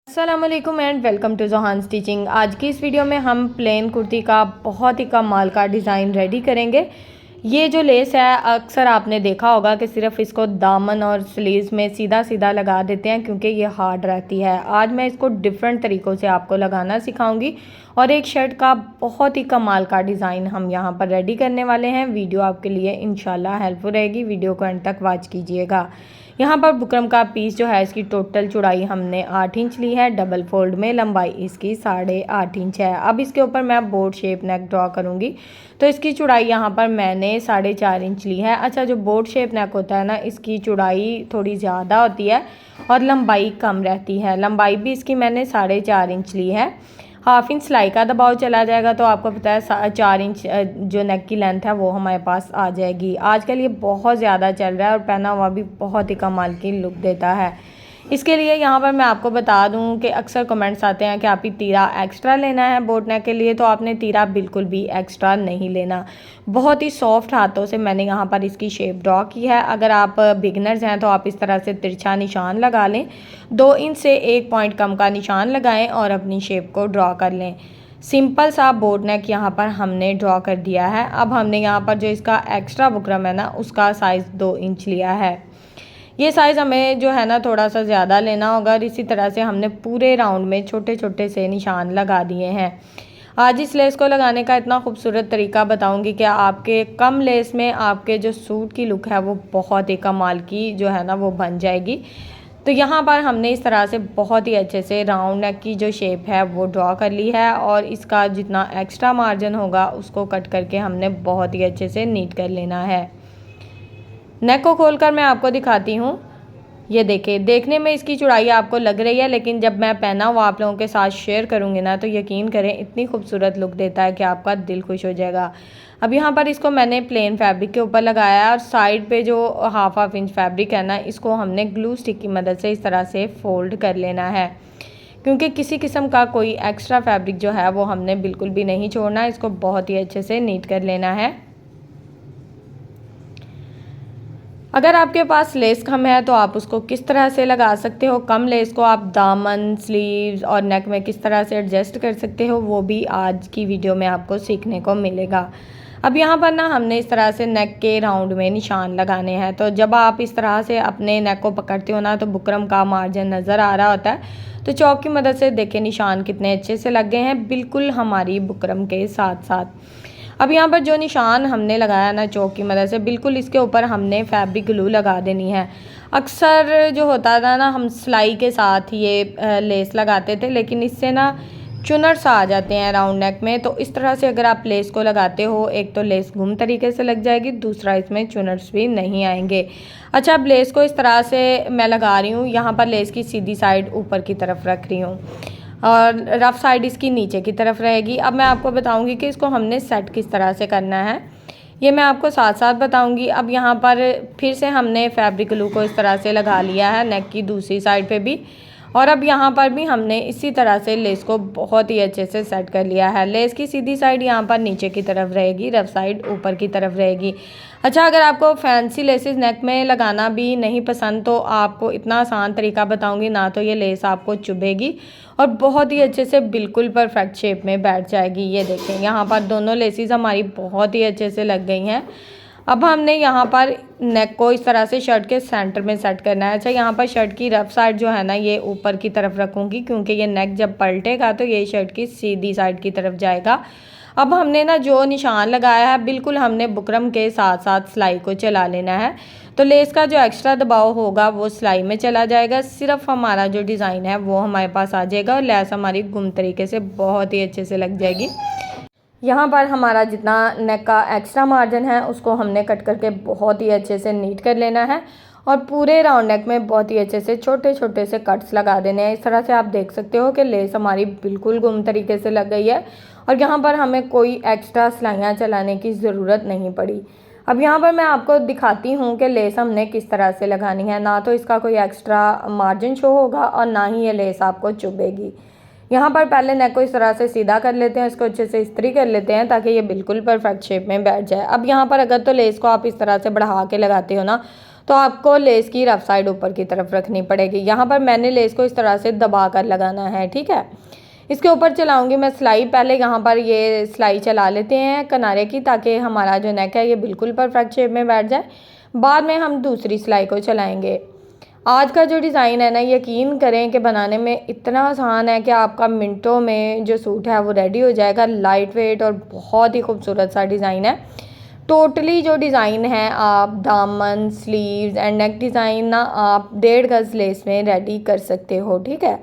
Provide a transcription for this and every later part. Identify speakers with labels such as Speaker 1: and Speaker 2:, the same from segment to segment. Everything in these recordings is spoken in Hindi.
Speaker 1: अस्सलामुअलैकुम and welcome to Johan stitching. आज की इस वीडियो में हम प्लेन कुर्ती का बहुत ही कमाल का डिज़ाइन रेडी करेंगे। ये जो लेस है अक्सर आपने देखा होगा कि सिर्फ इसको दामन और स्लीव्स में सीधा सीधा लगा देते हैं क्योंकि ये हार्ड रहती है। आज मैं इसको डिफरेंट तरीक़ों से आपको लगाना सिखाऊंगी और एक शर्ट का बहुत ही कमाल का डिज़ाइन हम यहाँ पर रेडी करने वाले हैं। वीडियो आपके लिए इंशाल्लाह हेल्पफुल रहेगी, वीडियो को एंड तक वॉच कीजिएगा। यहाँ पर बुकरम का पीस जो है इसकी टोटल चौड़ाई हमने 8 इंच ली है, डबल फोल्ड में लंबाई इसकी 8.5 इंच है। अब इसके ऊपर मैं बोर्ड शेप नेक ड्रॉ करूँगी तो इसकी चौड़ाई यहाँ पर मैंने 4.5 इंच ली है। अच्छा, जो बोर्ड शेप नेक होता है ना, इसकी चौड़ाई थोड़ी ज़्यादा होती है और लंबाई कम रहती है। लंबाई भी इसकी मैंने 4.5 इंच ली है। हाफ इंच सिलाई का दबाव चला जाएगा तो आपको पता है 4 इंच जो नेक की लेंथ है वो हमारे पास आ जाएगी। आजकल ये बहुत ज़्यादा चल रहा है और पहना हुआ भी बहुत ही कमाल की लुक देता है। इसके लिए यहाँ पर मैं आपको बता दूँ कि अक्सर कमेंट्स आते हैं कि आप ही तीरा एक्स्ट्रा लेना है बोट नेक के लिए, तो आपने तीरा बिल्कुल भी एक्स्ट्रा नहीं लेना। बहुत ही सॉफ्ट हाथों से मैंने यहाँ पर इसकी शेप ड्रॉ की है। अगर आप बिगनर्स हैं तो आप इस तरह से तिरछा निशान लगा लें, 2 इंच से 1 पॉइंट कम का निशान लगाएं और अपनी शेप को ड्रॉ कर लें। सिंपल सा बोट नेक यहाँ पर हमने ड्रॉ कर दिया है। अब हमने यहाँ पर जो इसका एक्स्ट्रा बुकरम है ना, उसका साइज़ 2 इंच लिया है। ये साइज़ हमें जो है ना थोड़ा सा ज़्यादा लेना होगा और इसी तरह से हमने पूरे राउंड में छोटे छोटे से निशान लगा दिए हैं। आज इस लेस को लगाने का इतना खूबसूरत तरीका बताऊंगी कि आपके कम लेस में आपके जो सूट की लुक है वो बहुत ही कमाल की जो है ना वो बन जाएगी। तो यहाँ पर हमने इस तरह से बहुत ही अच्छे से राउंड नेक की जो शेप है वो ड्रॉ कर ली है और इसका जितना एक्स्ट्रा मार्जिन होगा उसको कट करके हमने बहुत ही अच्छे से नीट कर लेना है। नेक को खोलकर मैं आपको दिखाती हूँ। ये देखिए, देखने में इसकी चौड़ाई आपको लग रही है लेकिन जब मैं पहना हुआ आप लोगों के साथ शेयर करूँगी ना तो यकीन करें इतनी खूबसूरत लुक देता है कि आपका दिल खुश हो जाएगा। अब यहाँ पर इसको मैंने प्लेन फैब्रिक के ऊपर लगाया है और साइड पे जो हाफ इंच फैब्रिक है ना, इसको हमने ग्लू स्टिक की मदद से इस तरह से फोल्ड कर लेना है क्योंकि किसी किस्म का कोई एक्स्ट्रा फैब्रिक जो है वो हमने बिल्कुल भी नहीं छोड़ना। इसको बहुत ही अच्छे से नीट कर लेना है। अगर आपके पास लेस कम है तो आप उसको किस तरह से लगा सकते हो, कम लेस को आप दामन, स्लीव्स और नेक में किस तरह से एडजस्ट कर सकते हो, वो भी आज की वीडियो में आपको सीखने को मिलेगा। अब यहाँ पर ना हमने इस तरह से नेक के राउंड में निशान लगाने हैं। तो जब आप इस तरह से अपने नेक को पकड़ते हो ना तो बुकरम का मार्जिन नज़र आ रहा होता है। तो चौक की मदद से देखें निशान कितने अच्छे से लग गए हैं, बिल्कुल हमारी बुकरम के साथ साथ। अब यहाँ पर जो निशान हमने लगाया ना चौक की मदद से, बिल्कुल इसके ऊपर हमने फैब्रिक ग्लू लगा देनी है। अक्सर जो होता था ना, हम सिलाई के साथ ये लेस लगाते थे लेकिन इससे ना चुनर्स आ जाते हैं राउंड नेक में। तो इस तरह से अगर आप लेस को लगाते हो, एक तो लेस घूम तरीके से लग जाएगी, दूसरा इसमें चुनर्स भी नहीं आएंगे। अच्छा, अब लेस को इस तरह से मैं लगा रही हूँ। यहाँ पर लेस की सीधी साइड ऊपर की तरफ रख रही हूँ और रफ साइड इसकी नीचे की तरफ रहेगी। अब मैं आपको बताऊंगी कि इसको हमने सेट किस तरह से करना है, ये मैं आपको साथ साथ बताऊंगी। अब यहाँ पर फिर से हमने फैब्रिक ग्लू को इस तरह से लगा लिया है नेक की दूसरी साइड पे भी, और अब यहाँ पर भी हमने इसी तरह से लेस को बहुत ही अच्छे से सेट कर लिया है। लेस की सीधी साइड यहाँ पर नीचे की तरफ रहेगी, रफ साइड ऊपर की तरफ रहेगी। अच्छा, अगर आपको फैंसी लेसेस नेक में लगाना भी नहीं पसंद तो आपको इतना आसान तरीका बताऊंगी, ना तो ये लेस आपको चुभेगी और बहुत ही अच्छे से बिल्कुल परफेक्ट शेप में बैठ जाएगी। ये देखें, यहाँ पर दोनों लेसेस हमारी बहुत ही अच्छे से लग गई हैं। अब हमने यहाँ पर नेक को इस तरह से शर्ट के सेंटर में सेट करना है। अच्छा, यहाँ पर शर्ट की रफ साइड जो है ना ये ऊपर की तरफ रखूँगी क्योंकि ये नेक जब पलटेगा तो ये शर्ट की सीधी साइड की तरफ जाएगा। अब हमने ना जो निशान लगाया है बिल्कुल हमने बुकरम के साथ साथ सिलाई को चला लेना है। तो लेस का जो एक्स्ट्रा दबाव होगा वो सिलाई में चला जाएगा, सिर्फ हमारा जो डिज़ाइन है वो हमारे पास आ जाएगा और लेस हमारी गुम तरीके से बहुत ही अच्छे से लग जाएगी। यहाँ पर हमारा जितना नेक का एक्स्ट्रा मार्जिन है उसको हमने कट करके बहुत ही अच्छे से नीट कर लेना है और पूरे राउंड नेक में बहुत ही अच्छे से छोटे छोटे से कट्स लगा देने हैं। इस तरह से आप देख सकते हो कि लेस हमारी बिल्कुल गुम तरीके से लग गई है और यहाँ पर हमें कोई एक्स्ट्रा सिलाइयाँ चलाने की ज़रूरत नहीं पड़ी। अब यहाँ पर मैं आपको दिखाती हूँ कि लेस हमने किस तरह से लगानी है। ना तो इसका कोई एक्स्ट्रा मार्जिन शो होगा और ना ही ये लेस आपको चुभेगी। यहाँ पर पहले नेक को इस तरह से सीधा कर लेते हैं, इसको अच्छे से इस्त्री कर लेते हैं ताकि ये बिल्कुल परफेक्ट शेप में बैठ जाए। अब यहाँ पर अगर तो लेस को आप इस तरह से बढ़ा के लगाते हो ना तो आपको लेस की रफ साइड ऊपर की तरफ रखनी पड़ेगी। यहाँ पर मैंने लेस को इस तरह से दबा कर लगाना है, ठीक है। इसके ऊपर चलाऊंगी मैं सिलाई। पहले यहाँ पर ये सिलाई चला लेते हैं किनारे की, ताकि हमारा जो नेक है ये बिल्कुल परफेक्ट शेप में बैठ जाए। बाद में हम दूसरी सिलाई को चलाएंगे। आज का जो डिज़ाइन है ना, यकीन करें कि बनाने में इतना आसान है कि आपका मिनटों में जो सूट है वो रेडी हो जाएगा। लाइट वेट और बहुत ही खूबसूरत सा डिज़ाइन है। टोटली जो डिज़ाइन है आप दामन, स्लीव्स एंड नेक डिज़ाइन ना आप 1.5 गज़ लेस में रेडी कर सकते हो, ठीक है।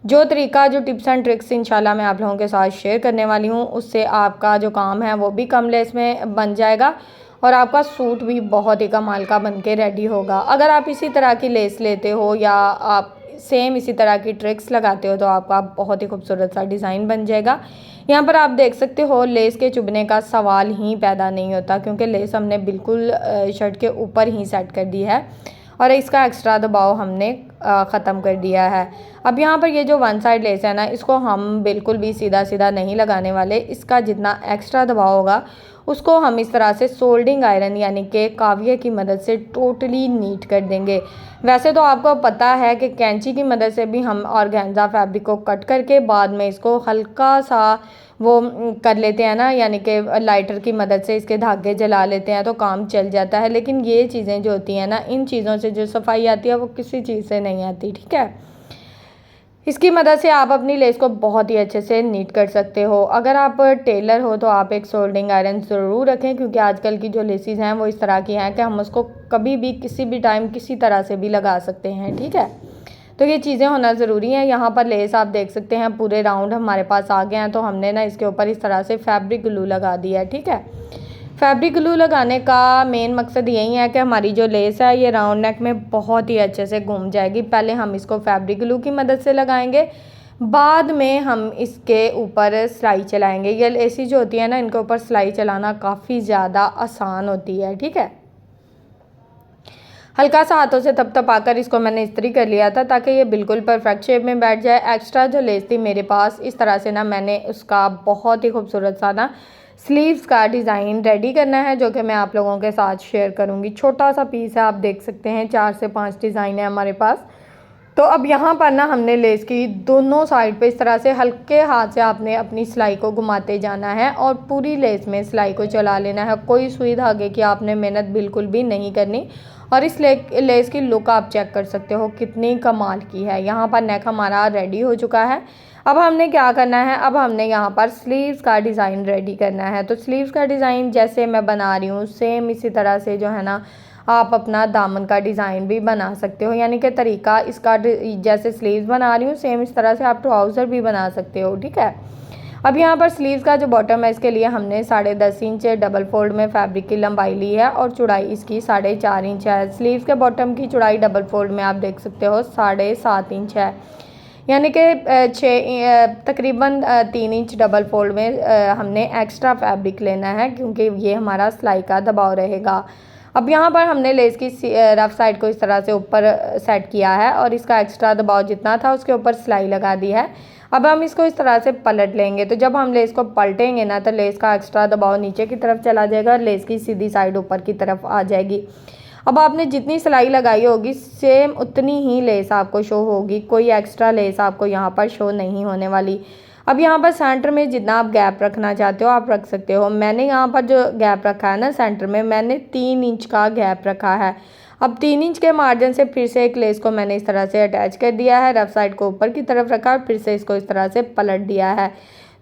Speaker 1: जो तरीका, जो टिप्स एंड ट्रिक्स इंशाल्लाह मैं आप लोगों के साथ शेयर करने वाली हूँ, उससे आपका जो काम है वो भी कम लेस में बन जाएगा और आपका सूट भी बहुत ही कमाल का बन के रेडी होगा। अगर आप इसी तरह की लेस लेते हो या आप सेम इसी तरह की ट्रिक्स लगाते हो तो आपका बहुत ही खूबसूरत सा डिज़ाइन बन जाएगा। यहाँ पर आप देख सकते हो लेस के चुभने का सवाल ही पैदा नहीं होता, क्योंकि लेस हमने बिल्कुल शर्ट के ऊपर ही सेट कर दी है और इसका एक्स्ट्रा दबाव हमने ख़त्म कर दिया है। अब यहाँ पर ये जो वन साइड लेस है ना, इसको हम बिल्कुल भी सीधा सीधा नहीं लगाने वाले। इसका जितना एक्स्ट्रा दबाव होगा उसको हम इस तरह से सोल्डिंग आयरन यानी कि काविये की मदद से टोटली नीट कर देंगे। वैसे तो आपको पता है कि कैंची की मदद से भी हम ऑर्गेन्जा फैब्रिक को कट करके बाद में इसको हल्का सा वो कर लेते हैं ना, यानी कि लाइटर की मदद से इसके धागे जला लेते हैं तो काम चल जाता है। लेकिन ये चीज़ें जो होती हैं ना, इन चीज़ों से जो सफाई आती है वो किसी चीज़ से नहीं आती, ठीक है। इसकी मदद से आप अपनी लेस को बहुत ही अच्छे से नीट कर सकते हो। अगर आप टेलर हो तो आप एक सोल्डिंग आयरन ज़रूर रखें, क्योंकि आजकल की जो लेसेस हैं वो इस तरह की हैं कि हम उसको कभी भी किसी भी टाइम किसी तरह से भी लगा सकते हैं, ठीक है। तो ये चीज़ें होना ज़रूरी हैं। यहाँ पर लेस आप देख सकते हैं पूरे राउंड हमारे पास आ गए हैं, तो हमने ना इसके ऊपर इस तरह से फैब्रिक ग्लू लगा दिया है, ठीक है। फैब्रिक ग्लू लगाने का मेन मकसद यही है कि हमारी जो लेस है ये राउंड नेक में बहुत ही अच्छे से घूम जाएगी। पहले हम इसको फैब्रिक ग्लू की मदद से लगाएंगे, बाद में हम इसके ऊपर सिलाई चलाएंगे। ये लेसी जो होती है ना, इनके ऊपर सिलाई चलाना काफ़ी ज़्यादा आसान होती है, ठीक है। हल्का सा हाथों से थपथपाकर इसको मैंने इस्त्री कर लिया था ताकि ये बिल्कुल परफेक्ट शेप में बैठ जाए। एक्स्ट्रा जो लेस थी मेरे पास, इस तरह से ना मैंने उसका बहुत ही खूबसूरत सा ना स्लीव्स का डिज़ाइन रेडी करना है, जो कि मैं आप लोगों के साथ शेयर करूंगी। छोटा सा पीस है, आप देख सकते हैं 4 से 5 डिज़ाइन है हमारे पास। तो अब यहाँ पर ना हमने लेस की दोनों साइड पे इस तरह से हल्के हाथ से आपने अपनी सिलाई को घुमाते जाना है और पूरी लेस में सिलाई को चला लेना है। कोई सुई धागे की आपने मेहनत बिल्कुल भी नहीं करनी। और इस लेस की लुक आप चेक कर सकते हो कितनी कमाल की है। यहाँ पर नेक हमारा रेडी हो चुका है। अब हमने क्या करना है, अब हमने यहाँ पर स्लीव्स का डिज़ाइन रेडी करना है। तो स्लीव्स का डिज़ाइन जैसे मैं बना रही हूँ सेम इसी तरह से जो है ना आप अपना दामन का डिज़ाइन भी बना सकते हो। यानी कि तरीका इसका जैसे स्लीव्स बना रही हूँ सेम इस तरह से आप ट्राउज़र भी बना सकते हो, ठीक है। अब यहाँ पर स्लीव्स का जो बॉटम है इसके लिए हमने 10.5 इंच डबल फोल्ड में फैब्रिक की लंबाई ली है और चौड़ाई इसकी 4.5 इंच है। स्लीव्स के बॉटम की चौड़ाई डबल फोल्ड में आप देख सकते हो 7.5 इंच है, यानी कि तकरीबन 3 इंच डबल फोल्ड में हमने एक्स्ट्रा फैब्रिक लेना है, क्योंकि ये हमारा सिलाई का दबाव रहेगा। अब यहाँ पर हमने लेस की रफ साइड को इस तरह से ऊपर सेट किया है और इसका एक्स्ट्रा दबाव जितना था उसके ऊपर सिलाई लगा दी है। अब हम इसको इस तरह से पलट लेंगे। तो जब हम लेस को पलटेंगे ना तो लेस का एक्स्ट्रा दबाव नीचे की तरफ चला जाएगा और लेस की सीधी साइड ऊपर की तरफ आ जाएगी। अब आपने जितनी सिलाई लगाई होगी सेम उतनी ही लेस आपको शो होगी, कोई एक्स्ट्रा लेस आपको यहाँ पर शो नहीं होने वाली। अब यहाँ पर सेंटर में जितना आप गैप रखना चाहते हो आप रख सकते हो। मैंने यहाँ पर जो गैप रखा है ना सेंटर में, मैंने 3 इंच का गैप रखा है। अब 3 इंच के मार्जिन से फिर से एक लेस को मैंने इस तरह से अटैच कर दिया है, रफ साइड को ऊपर की तरफ रखा और फिर से इसको इस तरह से पलट दिया है।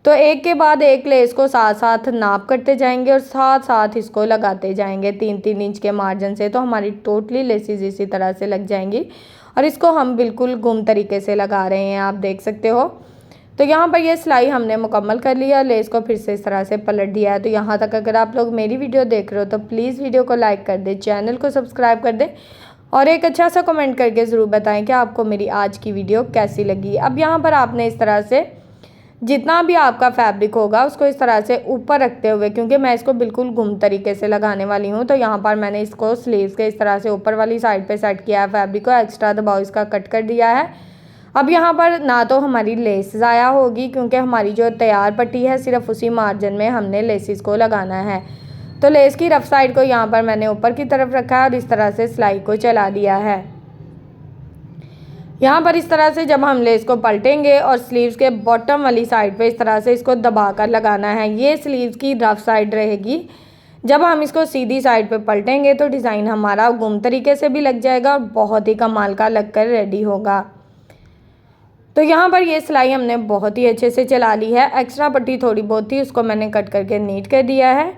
Speaker 1: तो एक के बाद एक लेस को साथ साथ नाप करते जाएंगे और साथ साथ इसको लगाते जाएंगे 3-3 इंच के मार्जिन से। तो हमारी टोटली लेसेस इसी तरह से लग जाएंगी और इसको हम बिल्कुल गुम तरीके से लगा रहे हैं, आप देख सकते हो। तो यहाँ पर ये सिलाई हमने मुकम्मल कर लिया, लेस को फिर से इस तरह से पलट दिया है। तो यहाँ तक अगर आप लोग मेरी वीडियो देख रहे हो तो प्लीज़ वीडियो को लाइक कर दें, चैनल को सब्सक्राइब कर दें और एक अच्छा सा कमेंट करके ज़रूर बताएं कि आपको मेरी आज की वीडियो कैसी लगी। अब यहाँ पर आपने इस तरह से जितना भी आपका फैब्रिक होगा उसको इस तरह से ऊपर रखते हुए, क्योंकि मैं इसको बिल्कुल गुम तरीके से लगाने वाली हूँ, तो यहाँ पर मैंने इसको स्लीव्स के इस तरह से ऊपर वाली साइड पे सेट किया है फैब्रिक को, एक्स्ट्रा दबाव इसका कट कर दिया है। अब यहाँ पर ना तो हमारी लेस ज़ाया होगी, क्योंकि हमारी जो तैयार पट्टी है सिर्फ उसी मार्जिन में हमने लेसिस को लगाना है। तो लेस की रफ साइड को यहाँ पर मैंने ऊपर की तरफ रखा है और इस तरह से सिलाई को चला दिया है। यहाँ पर इस तरह से जब हम लेस को पलटेंगे और स्लीव्स के बॉटम वाली साइड पे इस तरह से इसको दबा कर लगाना है। ये स्लीव्स की रफ साइड रहेगी। जब हम इसको सीधी साइड पे पलटेंगे तो डिज़ाइन हमारा गुम तरीके से भी लग जाएगा और बहुत ही कमाल का लगकर रेडी होगा। तो यहाँ पर ये सिलाई हमने बहुत ही अच्छे से चला ली है। एक्स्ट्रा पट्टी थोड़ी बहुत थी, उसको मैंने कट करके नीट कर दिया है।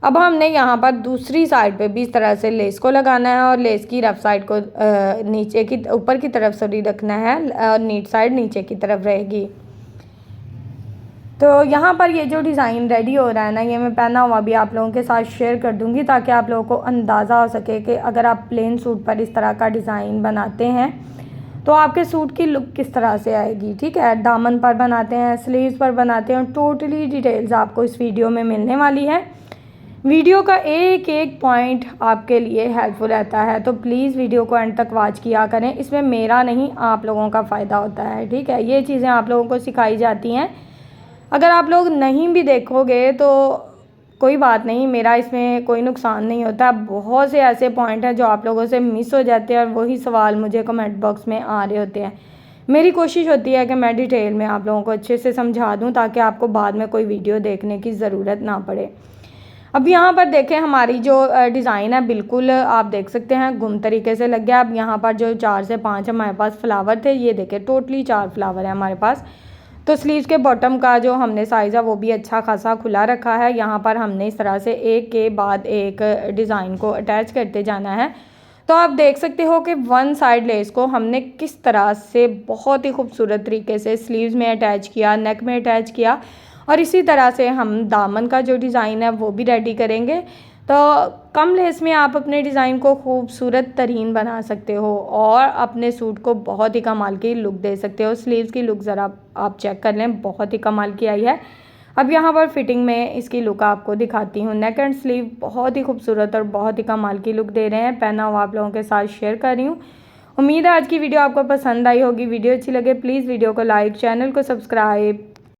Speaker 1: अब हमने यहाँ पर दूसरी साइड पे भी इस तरह से लेस को लगाना है और लेस की रफ साइड को नीचे की ऊपर की तरफ सॉरी रखना है और नीट साइड नीचे की तरफ रहेगी। तो यहाँ पर ये जो डिज़ाइन रेडी हो रहा है ना, ये मैं पहना हुआ भी आप लोगों के साथ शेयर कर दूँगी ताकि आप लोगों को अंदाज़ा हो सके कि अगर आप प्लेन सूट पर इस तरह का डिज़ाइन बनाते हैं तो आपके सूट की लुक किस तरह से आएगी। ठीक है, दामन पर बनाते हैं, स्लीव्स पर बनाते हैं, टोटली डिटेल्स आपको इस वीडियो में मिलने वाली है। वीडियो का एक एक पॉइंट आपके लिए हेल्पफुल रहता है, तो प्लीज़ वीडियो को एंड तक वॉच किया करें। इसमें मेरा नहीं आप लोगों का फ़ायदा होता है। ठीक है, ये चीज़ें आप लोगों को सिखाई जाती हैं। अगर आप लोग नहीं भी देखोगे तो कोई बात नहीं, मेरा इसमें कोई नुकसान नहीं होता। बहुत से ऐसे पॉइंट हैं जो आप लोगों से मिस हो जाते हैं और वही सवाल मुझे कमेंट बॉक्स में आ रहे होते हैं। मेरी कोशिश होती है कि मैं डिटेल में आप लोगों को अच्छे से समझा दूं ताकि आपको बाद में कोई वीडियो देखने की ज़रूरत ना पड़े। अब यहाँ पर देखें, हमारी जो डिज़ाइन है बिल्कुल आप देख सकते हैं गुम तरीके से लग गया। अब यहाँ पर जो 4 से 5 हमारे पास फ्लावर थे, ये देखें टोटली 4 फ्लावर है हमारे पास। तो स्लीव्स के बॉटम का जो हमने साइज़ है वो भी अच्छा खासा खुला रखा है। यहाँ पर हमने इस तरह से एक के बाद एक डिज़ाइन को अटैच करते जाना है। तो आप देख सकते हो कि वन साइड लेस को हमने किस तरह से बहुत ही खूबसूरत तरीके से स्लीव्स में अटैच किया, नेक में अटैच किया और इसी तरह से हम दामन का जो डिज़ाइन है वो भी रेडी करेंगे। तो कम लेस में आप अपने डिज़ाइन को खूबसूरत तरीन बना सकते हो और अपने सूट को बहुत ही कमाल की लुक दे सकते हो। स्लीव्स की लुक ज़रा आप चेक कर लें, बहुत ही कमाल की आई है। अब यहाँ पर फिटिंग में इसकी लुक आपको दिखाती हूँ। नेक एंड स्लीव बहुत ही खूबसूरत और बहुत ही कमाल की लुक दे रहे हैं। पहना हुआ आप लोगों के साथ शेयर कर रही हूँ। उम्मीद है आज की वीडियो आपको पसंद आई होगी। वीडियो अच्छी लगे प्लीज़ वीडियो को लाइक, चैनल को सब्सक्राइब